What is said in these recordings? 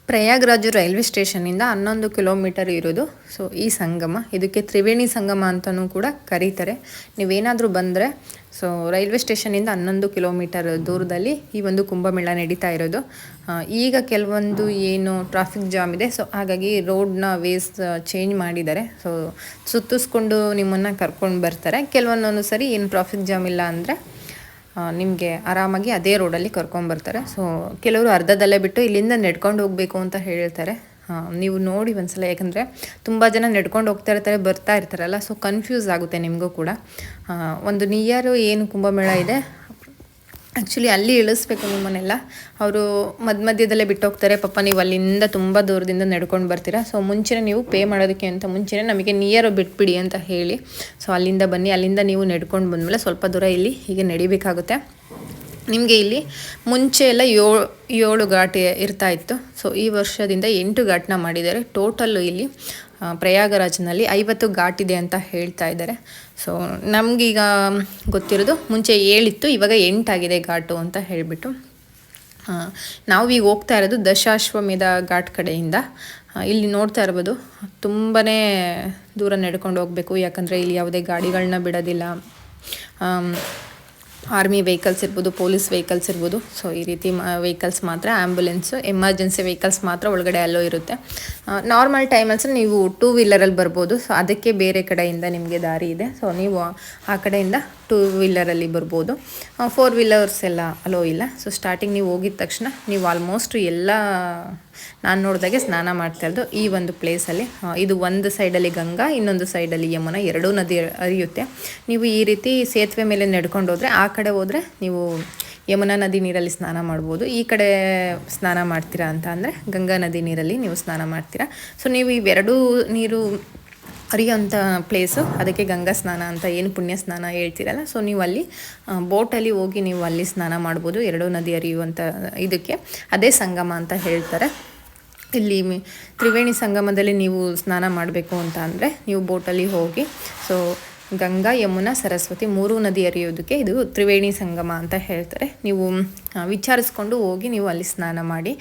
ಪ್ರಯಾಗ್ರಾಜು railway ಸ್ಟೇಷನಿಂದ 11 kilometre ಇರೋದು. So ಈ ಸಂಗಮ ಇದಕ್ಕೆ ತ್ರಿವೇಣಿ ಸಂಗಮ ಅಂತಲೂ ಕೂಡ ಕರೀತಾರೆ. ನೀವೇನಾದರೂ ಬಂದರೆ ಸೊ ರೈಲ್ವೆ ಸ್ಟೇಷನಿಂದ 11 ಕಿಲೋಮೀಟರ್ ದೂರದಲ್ಲಿ ಈ ಒಂದು ಕುಂಭಮೇಳ ನಡೀತಾ ಇರೋದು. ಈಗ ಕೆಲವೊಂದು ಏನು ಟ್ರಾಫಿಕ್ ಜಾಮ್ ಇದೆ, ಸೊ ಹಾಗಾಗಿ ರೋಡ್ನ ವೇಸ್ ಚೇಂಜ್ ಮಾಡಿದ್ದಾರೆ. ಸೊ ಸುತ್ತಿಸ್ಕೊಂಡು ನಿಮ್ಮನ್ನು ಕರ್ಕೊಂಡು ಬರ್ತಾರೆ. ಕೆಲವೊಂದೊಂದು ಸರಿ ಏನು ಟ್ರಾಫಿಕ್ ಜಾಮ್ ಇಲ್ಲ ಅಂದರೆ ನಿಮಗೆ ಆರಾಮಾಗಿ ಅದೇ ರೋಡಲ್ಲಿ ಕರ್ಕೊಂಬರ್ತಾರೆ. ಸೊ ಕೆಲವರು ಅರ್ಧದಲ್ಲೇ ಬಿಟ್ಟು ಇಲ್ಲಿಂದ ನಡ್ಕೊಂಡು ಹೋಗಬೇಕು ಅಂತ ಹೇಳ್ತಾರೆ. ನೀವು ನೋಡಿ ಒಂದ್ಸಲ, ಯಾಕಂದರೆ ತುಂಬ ಜನ ನಡ್ಕೊಂಡು ಹೋಗ್ತಾ ಇರ್ತಾರೆ, ಬರ್ತಾ ಇರ್ತಾರಲ್ಲ, ಸೊ ಕನ್ಫ್ಯೂಸ್ ಆಗುತ್ತೆ ನಿಮಗೂ ಕೂಡ. ಒಂದು ನಿಯರು ಏನು ಕುಂಭಮೇಳ ಇದೆ, ಆ್ಯಕ್ಚುಲಿ ಅಲ್ಲಿ ಇಳಿಸ್ಬೇಕು ನಿಮ್ಮನ್ನೆಲ್ಲ. ಅವರು ಮಧ್ಯದಲ್ಲೇ ಬಿಟ್ಟು ಹೋಗ್ತಾರೆ. ಪಾಪ ನೀವು ಅಲ್ಲಿಂದ ತುಂಬ ದೂರದಿಂದ ನಡ್ಕೊಂಡು ಬರ್ತೀರಾ. ಸೊ ಮುಂಚೆನೇ ನೀವು ಪೇ ಮಾಡೋದಕ್ಕೆ ಅಂತ ಮುಂಚೆನೇ ನಮಗೆ ನಿಯರ್ ಬಿಟ್ಬಿಡಿ ಅಂತ ಹೇಳಿ, ಸೊ ಅಲ್ಲಿಂದ ಬನ್ನಿ. ಅಲ್ಲಿಂದ ನೀವು ನಡ್ಕೊಂಡು ಬಂದಮೇಲೆ ಸ್ವಲ್ಪ ದೂರ ಇಲ್ಲಿ ಹೀಗೆ ನಡಿಬೇಕಾಗುತ್ತೆ. ನಿಮಗೆ ಇಲ್ಲಿ ಮುಂಚೆ ಎಲ್ಲ ಏಳು ಘಾಟ್ ಇರ್ತಾಯಿತ್ತು. ಸೊ ಈ ವರ್ಷದಿಂದ 8 ಘಾಟ್ನ ಮಾಡಿದ್ದಾರೆ. ಟೋಟಲ್ಲು ಇಲ್ಲಿ ಪ್ರಯಾಗರಾಜ್ನಲ್ಲಿ 50 ಘಾಟ್ ಇದೆ ಅಂತ ಹೇಳ್ತಾ ಇದ್ದಾರೆ. ಸೊ ನಮಗೀಗ ಗೊತ್ತಿರೋದು ಮುಂಚೆ 7 ಇತ್ತು, ಇವಾಗ 8 ಆಗಿದೆ ಘಾಟು ಅಂತ ಹೇಳಿಬಿಟ್ಟು. ನಾವು ಈಗ ಹೋಗ್ತಾ ಇರೋದು ದಶಾಶ್ವಮೇಧ ಘಾಟ್ ಕಡೆಯಿಂದ. ಇಲ್ಲಿ ನೋಡ್ತಾ ಇರ್ಬೋದು, ತುಂಬಾ ದೂರ ನಡ್ಕೊಂಡು ಹೋಗಬೇಕು, ಯಾಕಂದರೆ ಇಲ್ಲಿ ಯಾವುದೇ ಗಾಡಿಗಳನ್ನ ಬಿಡೋದಿಲ್ಲ. ಆರ್ಮಿ ವೆಹಿಕಲ್ಸ್ ಇರ್ಬೋದು, ಪೊಲೀಸ್ ವೆಹಿಕಲ್ಸ್ ಇರ್ಬೋದು. ಸೊ ಈ ರೀತಿ ವೆಹಿಕಲ್ಸ್ ಮಾತ್ರ, ಆ್ಯಂಬುಲೆನ್ಸು, ಎಮರ್ಜೆನ್ಸಿ ವೆಹಿಕಲ್ಸ್ ಮಾತ್ರ ಒಳಗಡೆ ಅಲ್ಲೋ ಇರುತ್ತೆ. ನಾರ್ಮಲ್ ಟೈಮಲ್ಲಿ ನೀವು 2 ವೀಲರಲ್ಲಿ ಬರ್ಬೋದು. ಸೊ ಅದಕ್ಕೆ ಬೇರೆ ಕಡೆಯಿಂದ ನಿಮಗೆ ದಾರಿ ಇದೆ. ಸೊ ನೀವು ಆ ಕಡೆಯಿಂದ 2 ವೀಲರಲ್ಲಿ ಬರ್ಬೋದು. 4 ವೀಲರ್ಸ್ ಎಲ್ಲ ಅಲೋ ಇಲ್ಲ. ಸೊ ಸ್ಟಾರ್ಟಿಂಗ್ ನೀವು ಹೋಗಿದ ತಕ್ಷಣ ನೀವು ಆಲ್ಮೋಸ್ಟ್ ಎಲ್ಲ ನಾನು ನೋಡಿದಾಗೆ ಸ್ನಾನ ಮಾಡ್ತಾ ಇರೋದು ಈ ಒಂದು ಪ್ಲೇಸಲ್ಲಿ. ಇದು ಒಂದು ಸೈಡಲ್ಲಿ ಗಂಗಾ, ಇನ್ನೊಂದು ಸೈಡಲ್ಲಿ ಯಮುನಾ, ಎರಡೂ ನದಿ ಹರಿಯುತ್ತೆ. ನೀವು ಈ ರೀತಿ ಸೇತುವೆ ಮೇಲೆ ನಡ್ಕೊಂಡು ಹೋದರೆ, ಆ ಕಡೆ ಹೋದರೆ ನೀವು ಯಮುನಾ ನದಿ ನೀರಲ್ಲಿ ಸ್ನಾನ ಮಾಡ್ಬೋದು. ಈ ಕಡೆ ಸ್ನಾನ ಮಾಡ್ತೀರಾ ಅಂತ ಅಂದರೆ ಗಂಗಾ ನದಿ ನೀರಲ್ಲಿ ನೀವು ಸ್ನಾನ ಮಾಡ್ತೀರಾ. ಸೊ ನೀವು ಇವೆರಡೂ ನೀರು ಹರಿಯೋಂಥ ಪ್ಲೇಸು, ಅದಕ್ಕೆ ಗಂಗಾ ಸ್ನಾನ ಅಂತ ಏನು ಪುಣ್ಯ ಸ್ನಾನ ಹೇಳ್ತೀರಲ್ಲ, ಸೊ ನೀವು ಅಲ್ಲಿ ಬೋಟಲ್ಲಿ ಹೋಗಿ ನೀವು ಅಲ್ಲಿ ಸ್ನಾನ ಮಾಡ್ಬೋದು. ಎರಡೂ ನದಿ ಹರಿಯುವಂಥ ಇದಕ್ಕೆ ಅದೇ ಸಂಗಮ ಅಂತ ಹೇಳ್ತಾರೆ. ಇಲ್ಲಿ ತ್ರಿವೇಣಿ ಸಂಗಮದಲ್ಲಿ ನೀವು ಸ್ನಾನ ಮಾಡಬೇಕು ಅಂತ ಅಂದರೆ ನೀವು ಬೋಟಲ್ಲಿ ಹೋಗಿ, ಸೊ ಗಂಗಾ, ಯಮುನಾ, ಸರಸ್ವತಿ 3 ನದಿ ಹರಿಯೋದಕ್ಕೆ ಇದು ತ್ರಿವೇಣಿ ಸಂಗಮ ಅಂತ ಹೇಳ್ತಾರೆ. ನೀವು ವಿಚಾರಿಸ್ಕೊಂಡು ಹೋಗಿ ನೀವು ಅಲ್ಲಿ ಸ್ನಾನ ಮಾಡಿ.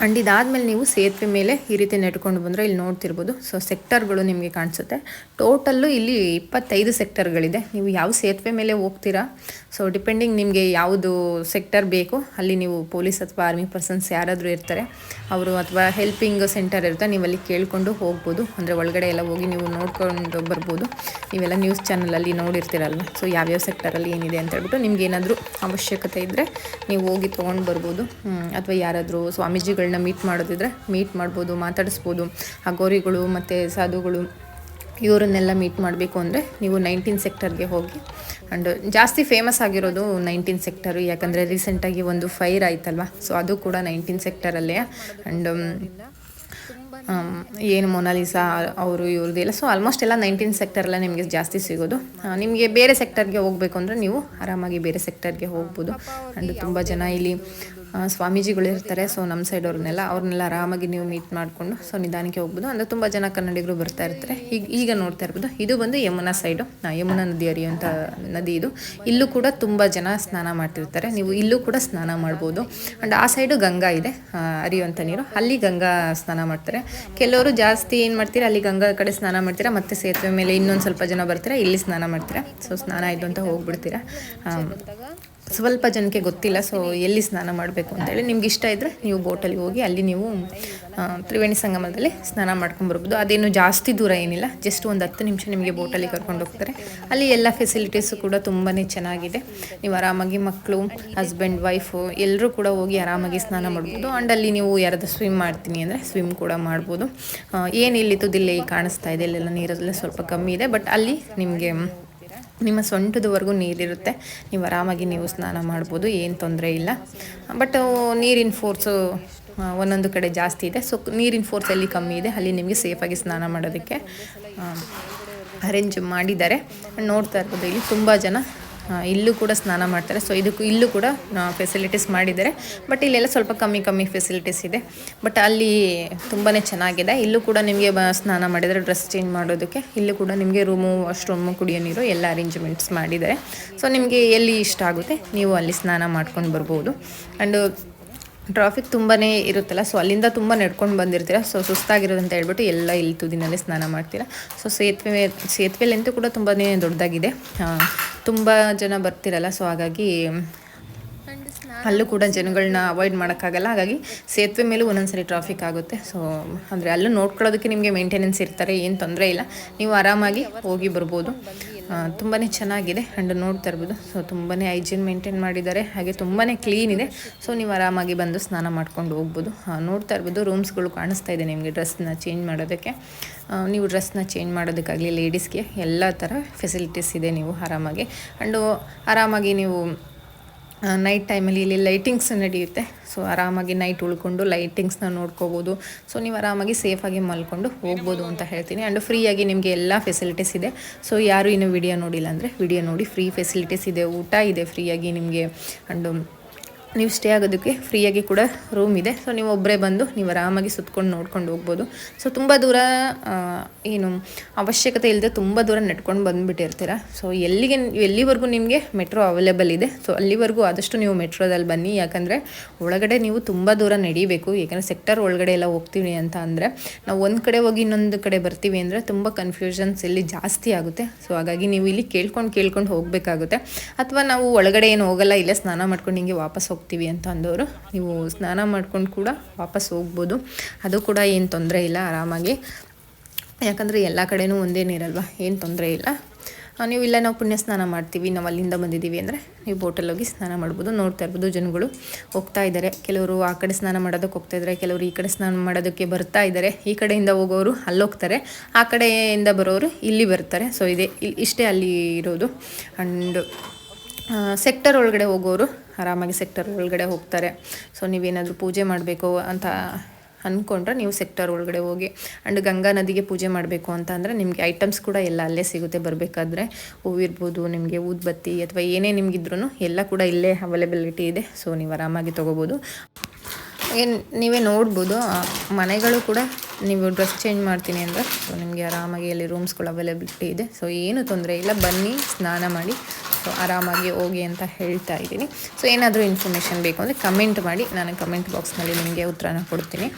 ಆ್ಯಂಡ್ ಇದಾದಮೇಲೆ ನೀವು ಸೇತುವೆ ಮೇಲೆ ಈ ರೀತಿ ನಡ್ಕೊಂಡು ಬಂದರೆ ಇಲ್ಲಿ ನೋಡ್ತಿರ್ಬೋದು. ಸೊ ಸೆಕ್ಟರ್ಗಳು ನಿಮಗೆ ಕಾಣಿಸುತ್ತೆ. ಟೋಟಲ್ಲು ಇಲ್ಲಿ 25 ಸೆಕ್ಟರ್ಗಳಿದೆ. ನೀವು ಯಾವ ಸೇತುವೆ ಮೇಲೆ ಹೋಗ್ತೀರಾ, ಸೊ ಡಿಪೆಂಡಿಂಗ್ ನಿಮಗೆ ಯಾವುದು ಸೆಕ್ಟರ್ ಬೇಕು ಅಲ್ಲಿ ನೀವು ಪೊಲೀಸ್ ಅಥವಾ ಆರ್ಮಿ ಪರ್ಸನ್ಸ್ ಯಾರಾದರೂ ಇರ್ತಾರೆ, ಅವರು ಅಥವಾ ಹೆಲ್ಪಿಂಗ್ ಸೆಂಟರ್ ಇರುತ್ತೆ, ನೀವು ಅಲ್ಲಿ ಕೇಳಿಕೊಂಡು ಹೋಗ್ಬೋದು. ಅಂದರೆ ಒಳಗಡೆ ಎಲ್ಲ ಹೋಗಿ ನೀವು ನೋಡ್ಕೊಂಡು ಬರ್ಬೋದು. ನೀವೆಲ್ಲ ನ್ಯೂಸ್ ಚಾನಲಲ್ಲಿ ನೋಡಿರ್ತೀರಲ್ವ, ಸೊ ಯಾವ್ಯಾವ ಸೆಕ್ಟರಲ್ಲಿ ಏನಿದೆ ಅಂತ ಹೇಳ್ಬಿಟ್ಟು ನಿಮ್ಗೆ ಏನಾದರೂ ಅವಶ್ಯಕತೆ ಇದ್ದರೆ ನೀವು ಹೋಗಿ ತೊಗೊಂಡು ಬರ್ಬೋದು. ಅಥವಾ ಯಾರಾದರೂ ಸ್ವಾಮೀಜಿಗಳನ್ನ ಮೀಟ್ ಮಾಡೋದಿದ್ರೆ ಮೀಟ್ ಮಾಡ್ಬೋದು, ಮಾತಾಡಿಸ್ಬೋದು. ಆ ಗೋರಿಗಳು ಮತ್ತು ಸಾಧುಗಳು ಇವರನ್ನೆಲ್ಲ ಮೀಟ್ ಮಾಡಬೇಕು ಅಂದರೆ ನೀವು 19 ಸೆಕ್ಟರ್ಗೆ ಹೋಗಿ. ಆ್ಯಂಡ್ ಜಾಸ್ತಿ ಫೇಮಸ್ ಆಗಿರೋದು 19 ಸೆಕ್ಟರು, ಯಾಕಂದರೆ ರೀಸೆಂಟಾಗಿ ಒಂದು ಫೈರ್ ಆಯ್ತಲ್ವ, ಸೊ ಅದು ಕೂಡ 19 ಸೆಕ್ಟರಲ್ಲೇ. ಆ್ಯಂಡ್ ಏನು ಮೊನಾಲಿಸಾ ಅವರು ಇವ್ರದ್ದೆಲ್ಲ, ಸೊ ಆಲ್ಮೋಸ್ಟ್ ಎಲ್ಲ 19 ಸೆಕ್ಟರೆಲ್ಲ ನಿಮಗೆ ಜಾಸ್ತಿ ಸಿಗೋದು. ನಿಮಗೆ ಬೇರೆ ಸೆಕ್ಟರ್ಗೆ ಹೋಗಬೇಕು ಅಂದರೆ ನೀವು ಆರಾಮಾಗಿ ಬೇರೆ ಸೆಕ್ಟರ್ಗೆ ಹೋಗ್ಬೋದು. ಆ್ಯಂಡ್ ತುಂಬ ಜನ ಇಲ್ಲಿ ಸ್ವಾಮೀಜಿಗಳು ಇರ್ತಾರೆ. ಸೊ ನಮ್ಮ ಸೈಡ್ ಅವ್ರನ್ನೆಲ್ಲ ಆರಾಮಾಗಿ ನೀವು ಮೀಟ್ ಮಾಡಿಕೊಂಡು ಸೊ ನಿಧಾನಕ್ಕೆ ಹೋಗ್ಬೋದು. ಅಂದರೆ ತುಂಬ ಜನ ಕನ್ನಡಿಗರು ಬರ್ತಾ ಇರ್ತಾರೆ. ಈಗ ನೋಡ್ತಾ ಇರ್ಬೋದು, ಇದು ಬಂದು ಯಮುನಾ ಸೈಡು, ಯಮುನಾ ನದಿ ಹರಿಯುವಂಥ ನದಿ ಇದು. ಇಲ್ಲೂ ಕೂಡ ತುಂಬ ಜನ ಸ್ನಾನ ಮಾಡ್ತಿರ್ತಾರೆ. ನೀವು ಇಲ್ಲೂ ಕೂಡ ಸ್ನಾನ ಮಾಡ್ಬೋದು. ಆ್ಯಂಡ್ ಆ ಸೈಡು ಗಂಗಾ ಇದೆ ಹರಿಯುವಂಥ ನೀರು, ಅಲ್ಲಿ ಗಂಗಾ ಸ್ನಾನ ಮಾಡ್ತಾರೆ. ಕೆಲವರು ಜಾಸ್ತಿ ಏನು ಮಾಡ್ತೀರಾ, ಅಲ್ಲಿ ಗಂಗಾ ಕಡೆ ಸ್ನಾನ ಮಾಡ್ತೀರಾ, ಮತ್ತು ಸೇತುವೆ ಮೇಲೆ ಇನ್ನೊಂದು ಸ್ವಲ್ಪ ಜನ ಬರ್ತೀರಾ, ಇಲ್ಲಿ ಸ್ನಾನ ಮಾಡ್ತೀರಾ. ಸೊ ಸ್ನಾನ ಆಯಿತು ಅಂತ ಹೋಗ್ಬಿಡ್ತೀರಾ. ಸ್ವಲ್ಪ ಜನಕ್ಕೆ ಗೊತ್ತಿಲ್ಲ ಸೊ ಎಲ್ಲಿ ಸ್ನಾನ ಮಾಡಬೇಕು ಅಂತೇಳಿ. ನಿಮ್ಗೆ ಇಷ್ಟ ಇದ್ದರೆ ನೀವು ಬೋಟಲ್ಲಿ ಹೋಗಿ ಅಲ್ಲಿ ನೀವು ತ್ರಿವೇಣಿ ಸಂಗಮದಲ್ಲಿ ಸ್ನಾನ ಮಾಡ್ಕೊಂಬರ್ಬೋದು. ಅದೇನು ಜಾಸ್ತಿ ದೂರ ಏನಿಲ್ಲ, ಜಸ್ಟ್ ಒಂದು 10 ನಿಮಿಷ ನಿಮಗೆ ಬೋಟಲ್ಲಿ ಕರ್ಕೊಂಡು ಹೋಗ್ತಾರೆ. ಅಲ್ಲಿ ಎಲ್ಲ ಫೆಸಿಲಿಟೀಸು ಕೂಡ ತುಂಬಾ ಚೆನ್ನಾಗಿದೆ. ನೀವು ಆರಾಮಾಗಿ ಮಕ್ಕಳು, ಹಸ್ಬೆಂಡ್, ವೈಫು ಎಲ್ಲರೂ ಕೂಡ ಹೋಗಿ ಆರಾಮಾಗಿ ಸ್ನಾನ ಮಾಡ್ಬೋದು. ಆ್ಯಂಡ್ ಅಲ್ಲಿ ನೀವು ಯಾರಾದರೂ ಸ್ವಿಮ್ ಮಾಡ್ತೀನಿ ಅಂದರೆ ಸ್ವಿಮ್ ಕೂಡ ಮಾಡ್ಬೋದು. ಏನು ಇಲ್ಲಿ ತುದಿಲ್ಲಿ ಕಾಣಿಸ್ತಾ ಇದೆ, ಇಲ್ಲೆಲ್ಲ ನೀರೆಲ್ಲ ಸ್ವಲ್ಪ ಕಮ್ಮಿ ಇದೆ, ಬಟ್ ಅಲ್ಲಿ ನಿಮಗೆ ನಿಮ್ಮ ಸೊಂಟದವರೆಗೂ ನೀರಿರುತ್ತೆ. ನೀವು ಆರಾಮಾಗಿ ನೀವು ಸ್ನಾನ ಮಾಡ್ಬೋದು, ಏನು ತೊಂದರೆ ಇಲ್ಲ. ಬಟ್ ನೀರಿನ ಫೋರ್ಸು ಒಂದೊಂದು ಕಡೆ ಜಾಸ್ತಿ ಇದೆ. ಸೊ ನೀರಿನ ಫೋರ್ಸ್ ಎಲ್ಲಿ ಕಮ್ಮಿ ಇದೆ ಅಲ್ಲಿ ನಿಮಗೆ ಸೇಫಾಗಿ ಸ್ನಾನ ಮಾಡೋದಕ್ಕೆ ಅರೇಂಜ್ ಮಾಡಿದ್ದಾರೆ. ನೋಡ್ತಾ ಇರ್ಬೋದು, ಇಲ್ಲಿ ತುಂಬ ಜನ ಇಲ್ಲೂ ಕೂಡ ಸ್ನಾನ ಮಾಡ್ತಾರೆ. ಸೊ ಇಲ್ಲೂ ಕೂಡ ಫೆಸಿಲಿಟೀಸ್ ಮಾಡಿದ್ದಾರೆ. ಬಟ್ ಇಲ್ಲೆಲ್ಲ ಸ್ವಲ್ಪ ಕಮ್ಮಿ ಫೆಸಿಲಿಟೀಸ್ ಇದೆ. ಬಟ್ ಅಲ್ಲಿ ತುಂಬಾ ಚೆನ್ನಾಗಿದೆ. ಇಲ್ಲೂ ಕೂಡ ನಿಮಗೆ ಸ್ನಾನ ಮಾಡಿದರೆ ಡ್ರೆಸ್ ಚೇಂಜ್ ಮಾಡೋದಕ್ಕೆ ಇಲ್ಲೂ ಕೂಡ ನಿಮಗೆ ರೂಮು, ವಾಶ್ರೂಮು, ಕುಡಿಯೋ ನೀರು ಎಲ್ಲ ಅರೇಂಜ್ಮೆಂಟ್ಸ್ ಮಾಡಿದ್ದಾರೆ. ಸೊ ನಿಮಗೆ ಎಲ್ಲಿ ಇಷ್ಟ ಆಗುತ್ತೆ ನೀವು ಅಲ್ಲಿ ಸ್ನಾನ ಮಾಡ್ಕೊಂಡು ಬರ್ಬೋದು. ಆ್ಯಂಡ್ ಟ್ರಾಫಿಕ್ ತುಂಬಾ ಇರುತ್ತಲ್ಲ, ಸೊ ಅಲ್ಲಿಂದ ತುಂಬ ನಡ್ಕೊಂಡು ಬಂದಿರ್ತೀರ. ಸೊ ಸುಸ್ತಾಗಿರೋದು ಅಂತ ಹೇಳ್ಬಿಟ್ಟು ಎಲ್ಲ ಇಲ್ಲಿ ತುದಿನಲ್ಲೇ ಸ್ನಾನ ಮಾಡ್ತೀರಾ. ಸೊ ಸೇತುವೆಲಂತೂ ಕೂಡ ತುಂಬಾ ದೊಡ್ಡದಾಗಿದೆ, ತುಂಬ ಜನ ಬರ್ತಿರಲ್ಲ. ಸೊ ಹಾಗಾಗಿ ಅಲ್ಲೂ ಕೂಡ ಜನಗಳನ್ನ ಅವಾಯ್ಡ್ ಮಾಡೋಕ್ಕಾಗಲ್ಲ. ಹಾಗಾಗಿ ಸೇತುವೆ ಮೇಲೂ ಒಂದೊಂದ್ಸರಿ ಟ್ರಾಫಿಕ್ ಆಗುತ್ತೆ. ಸೊ ಅಂದರೆ ಅಲ್ಲೂ ನೋಡ್ಕೊಳ್ಳೋದಕ್ಕೆ ನಿಮಗೆ ಮೇಂಟೆನೆನ್ಸ್ ಇರ್ತಾರೆ, ಏನು ತೊಂದರೆ ಇಲ್ಲ, ನೀವು ಆರಾಮಾಗಿ ಹೋಗಿ ಬರ್ಬೋದು. ತುಂಬಾ ಚೆನ್ನಾಗಿದೆ ಆ್ಯಂಡ್ ನೋಡ್ತಾ ಇರ್ಬೋದು. ಸೊ ತುಂಬಾ ಹೈಜೀನ್ ಮೇಂಟೈನ್ ಮಾಡಿದ್ದಾರೆ, ಹಾಗೆ ತುಂಬಾ ಕ್ಲೀನ್ ಇದೆ. ಸೊ ನೀವು ಆರಾಮಾಗಿ ಬಂದು ಸ್ನಾನ ಮಾಡ್ಕೊಂಡು ಹೋಗ್ಬೋದು. ನೋಡ್ತಾ ಇರ್ಬೋದು, ರೂಮ್ಸ್ಗಳು ಕಾಣಿಸ್ತಾ ಇದೆ ನಿಮಗೆ ಡ್ರೆಸ್ನ ಚೇಂಜ್ ಮಾಡೋದಕ್ಕೆ. ನೀವು ಡ್ರೆಸ್ನ ಚೇಂಜ್ ಮಾಡೋದಕ್ಕಾಗಲಿ ಲೇಡೀಸ್ಗೆ ಎಲ್ಲ ಥರ ಫೆಸಿಲಿಟೀಸ್ ಇದೆ. ನೀವು ಆರಾಮಾಗಿ ಆರಾಮಾಗಿ ನೀವು ನೈಟ್ ಟೈಮಲ್ಲಿ ಇಲ್ಲಿ ಲೈಟಿಂಗ್ಸ್ ನಡೆಯುತ್ತೆ. ಸೊ ಆರಾಮಾಗಿ ನೈಟ್ ಉಳ್ಕೊಂಡು ಲೈಟಿಂಗ್ಸ್ನ ನೋಡ್ಕೋಬೋದು. ಸೊ ನೀವು ಆರಾಮಾಗಿ ಸೇಫಾಗಿ ಮಲ್ಕೊಂಡು ಹೋಗ್ಬೋದು ಅಂತ ಹೇಳ್ತೀನಿ. ಆ್ಯಂಡ್ ಫ್ರೀಯಾಗಿ ನಿಮಗೆ ಎಲ್ಲ ಫೆಸಿಲಿಟೀಸ್ ಇದೆ. ಸೊ ಯಾರು ಇನ್ನೂ ವಿಡಿಯೋ ನೋಡಿಲ್ಲ ಅಂದರೆ ವಿಡಿಯೋ ನೋಡಿ, ಫ್ರೀ ಫೆಸಿಲಿಟೀಸ್ ಇದೆ, ಊಟ ಇದೆ ಫ್ರೀಯಾಗಿ ನಿಮಗೆ. ಆ್ಯಂಡ್ ನೀವು ಸ್ಟೇ ಆಗೋದಕ್ಕೆ ಫ್ರೀಯಾಗಿ ಕೂಡ ರೂಮ್ ಇದೆ. ಸೊ ನೀವು ಒಬ್ಬರೇ ಬಂದು ನೀವು ಆರಾಮಾಗಿ ಸುತ್ಕೊಂಡು ನೋಡ್ಕೊಂಡು ಹೋಗ್ಬೋದು. ಸೊ ತುಂಬ ದೂರ ಏನು ಅವಶ್ಯಕತೆ ಇಲ್ಲದೆ ತುಂಬ ದೂರ ನಡ್ಕೊಂಡು ಬಂದುಬಿಟ್ಟಿರ್ತೀರ. ಸೊ ಎಲ್ಲಿವರೆಗೂ ನಿಮಗೆ ಮೆಟ್ರೋ ಅವೈಲೇಬಲ್ ಇದೆ, ಸೊ ಅಲ್ಲಿವರೆಗೂ ಆದಷ್ಟು ನೀವು ಮೆಟ್ರೋದಲ್ಲಿ ಬನ್ನಿ. ಯಾಕಂದರೆ ಒಳಗಡೆ ನೀವು ತುಂಬ ದೂರ ನಡೀಬೇಕು. ಯಾಕಂದರೆ ಸೆಕ್ಟರ್ ಒಳಗಡೆ ಎಲ್ಲ ಹೋಗ್ತೀವಿ ಅಂತ ಅಂದರೆ ನಾವು ಒಂದು ಕಡೆ ಹೋಗಿ ಇನ್ನೊಂದು ಕಡೆ ಬರ್ತೀವಿ ಅಂದರೆ ತುಂಬ ಕನ್ಫ್ಯೂಷನ್ಸ್ ಇಲ್ಲಿ ಜಾಸ್ತಿ ಆಗುತ್ತೆ. ಸೊ ಹಾಗಾಗಿ ನೀವು ಇಲ್ಲಿ ಕೇಳ್ಕೊಂಡು ಹೋಗಬೇಕಾಗುತ್ತೆ. ಅಥವಾ ನಾವು ಒಳಗಡೆ ಏನು ಹೋಗಲ್ಲ, ಇಲ್ಲೇ ಸ್ನಾನ ಮಾಡ್ಕೊಂಡು ಹಿಂಗೆ ವಾಪಸ್ ಹೋಗ್ತೀವಿ ಅಂತ ಅಂದವರು ನೀವು ಸ್ನಾನ ಮಾಡ್ಕೊಂಡು ಕೂಡ ವಾಪಸ್ ಹೋಗ್ಬೋದು. ಅದು ಕೂಡ ಏನು ತೊಂದರೆ ಇಲ್ಲ, ಆರಾಮಾಗಿ. ಯಾಕಂದರೆ ಎಲ್ಲ ಕಡೆನೂ ಒಂದೇ ನೀರಲ್ವ, ಏನು ತೊಂದರೆ ಇಲ್ಲ. ನೀವು ಇಲ್ಲ ನಾವು ಪುಣ್ಯ ಸ್ನಾನ ಮಾಡ್ತೀವಿ, ನಾವು ಅಲ್ಲಿಂದ ಬಂದಿದ್ದೀವಿ ಅಂದರೆ ನೀವು ಬೋಟಲ್ಲಿ ಹೋಗಿ ಸ್ನಾನ ಮಾಡ್ಬೋದು. ನೋಡ್ತಾ ಇರ್ಬೋದು ಜನಗಳು ಹೋಗ್ತಾ ಇದ್ದಾರೆ. ಕೆಲವರು ಆ ಕಡೆ ಸ್ನಾನ ಮಾಡೋದಕ್ಕೆ ಹೋಗ್ತಾ ಇದ್ದಾರೆ, ಕೆಲವರು ಈ ಕಡೆ ಸ್ನಾನ ಮಾಡೋದಕ್ಕೆ ಬರ್ತಾ ಇದ್ದಾರೆ. ಈ ಕಡೆಯಿಂದ ಹೋಗೋರು ಅಲ್ಲಿ ಹೋಗ್ತಾರೆ, ಆ ಕಡೆಯಿಂದ ಬರೋರು ಇಲ್ಲಿ ಬರ್ತಾರೆ. ಸೊ ಇಷ್ಟೇ ಅಲ್ಲಿ ಇರೋದು. ಆ್ಯಂಡ್ ಸೆಕ್ಟರ್ ಒಳಗಡೆ ಹೋಗೋರು ಆರಾಮಾಗಿ ಸೆಕ್ಟರ್ ಒಳಗಡೆ ಹೋಗ್ತಾರೆ. ಸೊ ನೀವೇನಾದರೂ ಪೂಜೆ ಮಾಡಬೇಕು ಅಂತ ಅಂದ್ಕೊಂಡ್ರೆ ನೀವು ಸೆಕ್ಟರ್ ಒಳಗಡೆ ಹೋಗಿ. ಆ್ಯಂಡ್ ಗಂಗಾ ನದಿಗೆ ಪೂಜೆ ಮಾಡಬೇಕು ಅಂತ ಅಂದರೆ ನಿಮಗೆ ಐಟಮ್ಸ್ ಕೂಡ ಎಲ್ಲ ಅಲ್ಲೇ ಸಿಗುತ್ತೆ. ಬರಬೇಕಾದ್ರೆ ಹೂವಿರ್ಬೋದು, ನಿಮಗೆ ಊದ್ಬತ್ತಿ ಅಥವಾ ಏನೇ ನಿಮಗಿದ್ರೂ ಎಲ್ಲ ಕೂಡ ಇಲ್ಲೇ ಅವೈಲೇಬಿಲಿಟಿ ಇದೆ. ಸೊ ನೀವು ಆರಾಮಾಗಿ ತೊಗೋಬೋದು. ನೀವೇ ನೋಡ್ಬೋದು, ಮನೆಗಳು ಕೂಡ ನೀವು ಡ್ರೆಸ್ ಚೇಂಜ್ ಮಾಡ್ತೀನಿ ಅಂದರೆ ಸೊ ನಿಮಗೆ ಆರಾಮಾಗಿ ಅಲ್ಲಿ ರೂಮ್ಸ್ಗಳು ಅವೈಲೇಬಿಲಿಟಿ ಇದೆ. ಸೊ ಏನು ತೊಂದರೆ ಇಲ್ಲ, ಬನ್ನಿ ಸ್ನಾನ ಮಾಡಿ ಸೊ ಆರಾಮಾಗಿ ಹೋಗಿ ಅಂತ ಹೇಳ್ತಾ ಇದ್ದೀನಿ. ಸೊ ಏನಾದರೂ ಇನ್ಫಾರ್ಮೇಷನ್ ಬೇಕು ಅಂದರೆ ಕಮೆಂಟ್ ಮಾಡಿ, ನಾನು ಕಮೆಂಟ್ ಬಾಕ್ಸ್ನಲ್ಲಿ ನಿಮಗೆ ಉತ್ತರನ ಕೊಡ್ತೀನಿ.